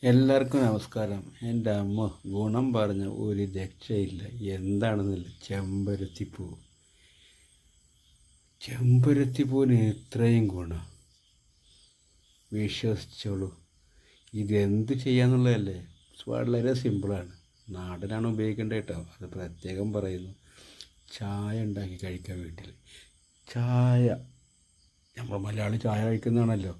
എല്ലാവർക്കും നമസ്കാരം. എൻ്റെ അമ്മ ഗുണം പറഞ്ഞ ഒരു രക്ഷയില്ല. എന്താണെന്നില്ല, ചെമ്പരത്തിപ്പൂ. ചെമ്പരത്തിപ്പൂവിന് ഇത്രയും ഗുണം, വിശ്വസിച്ചോളൂ. ഇതെന്ത് ചെയ്യാന്നുള്ളതല്ലേ, വളരെ സിമ്പിളാണ്. നാടനാണ് ഉപയോഗിക്കേണ്ടത് കേട്ടോ, അത് പ്രത്യേകം പറയുന്നു. ചായ ഉണ്ടാക്കി കഴിക്കാൻ വീട്ടിൽ. ചായ, നമ്മൾ മലയാളി ചായ കഴിക്കുന്നതാണല്ലോ.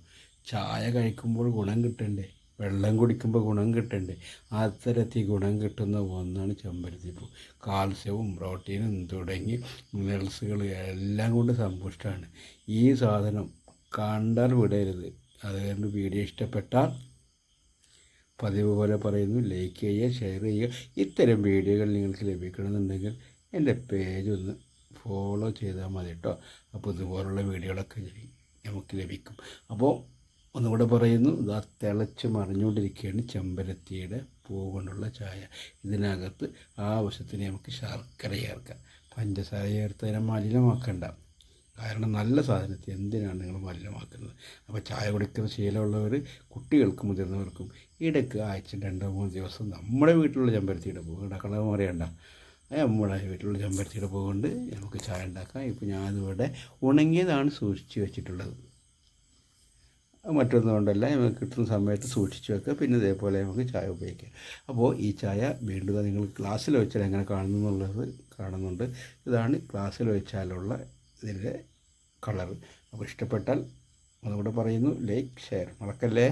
ചായ കഴിക്കുമ്പോൾ ഗുണം കിട്ടണ്ടേ, വെള്ളം കുടിക്കുമ്പോൾ ഗുണം കിട്ടണ്ടേ? അത്തരത്തിൽ ഗുണം കിട്ടുന്ന ഒന്നാണ് ചെമ്പരത്തിപ്പൂ. കാൽസ്യവും പ്രോട്ടീനും തുടങ്ങി മിനറൽസുകൾ എല്ലാം കൊണ്ട് സമ്പുഷ്ടമാണ് ഈ സാധനം. കണ്ടാൽ വിടരുത്. അതുകൊണ്ട് വീഡിയോ ഇഷ്ടപ്പെട്ടാൽ പതിവ് പോലെ പറയുന്നു, ലൈക്ക് ചെയ്യുക, ഷെയർ ചെയ്യുക. ഇത്തരം വീഡിയോകൾ നിങ്ങൾക്ക് ലഭിക്കണമെന്നുണ്ടെങ്കിൽ എൻ്റെ പേജ് ഒന്ന് ഫോളോ ചെയ്താൽ മതി കേട്ടോ. അപ്പോൾ ഇതുപോലുള്ള വീഡിയോകളൊക്കെ നമുക്ക് ലഭിക്കും. അപ്പോൾ ഒന്നുകൂടെ പറയുന്നു, ഇതാ തിളച്ച് മറിഞ്ഞുകൊണ്ടിരിക്കുകയാണ് ചെമ്പരത്തിയുടെ പൂ കൊണ്ടുള്ള ചായ. ഇതിനകത്ത് ആവശ്യത്തിന് നമുക്ക് ശർക്കര ചേർക്കാം. പഞ്ചസാര ചേർത്തതിനെ മലിനമാക്കണ്ട. കാരണം നല്ല സാധനത്തെ എന്തിനാണ് നിങ്ങൾ മലിനമാക്കുന്നത്? അപ്പോൾ ചായ കുടിക്കുന്ന ശീലമുള്ളവർ, കുട്ടികൾക്കും മുതിർന്നവർക്കും ഇടയ്ക്ക് ആഴ്ച 2-3 ദിവസം നമ്മുടെ വീട്ടിലുള്ള ചെമ്പരത്തിയുടെ പൂ ഉണ്ടാക്കണമെന്ന് പറയണ്ട. നമ്മുടെ വീട്ടിലുള്ള ചെമ്പരത്തിയുടെ പൂ കൊണ്ട് നമുക്ക് ചായ ഉണ്ടാക്കാം. ഇപ്പോൾ ഞാനിവിടെ ഉണങ്ങിയതാണ് സൂക്ഷിച്ച് വെച്ചിട്ടുള്ളത്. മറ്റൊന്നും കൊണ്ടല്ല, നമുക്ക് കിട്ടുന്ന സമയത്ത് സൂക്ഷിച്ച് വെക്കുക. പിന്നെ ഇതേപോലെ നമുക്ക് ചായ ഉപയോഗിക്കാം. അപ്പോൾ ഈ ചായ വീണ്ടും നിങ്ങൾ ഗ്ലാസ്സിൽ വെച്ചാൽ എങ്ങനെ കാണുന്നു എന്നുള്ളത് കാണുന്നുണ്ട്. ഇതാണ് ഗ്ലാസ്സിൽ വെച്ചാലുള്ള ഇതിൻ്റെ കളറ്. അപ്പോൾ ഇഷ്ടപ്പെട്ടാൽ ഒന്നുകൂടെ പറയുന്നു, ലൈക്ക് ഷെയർ മറക്കല്ലേ.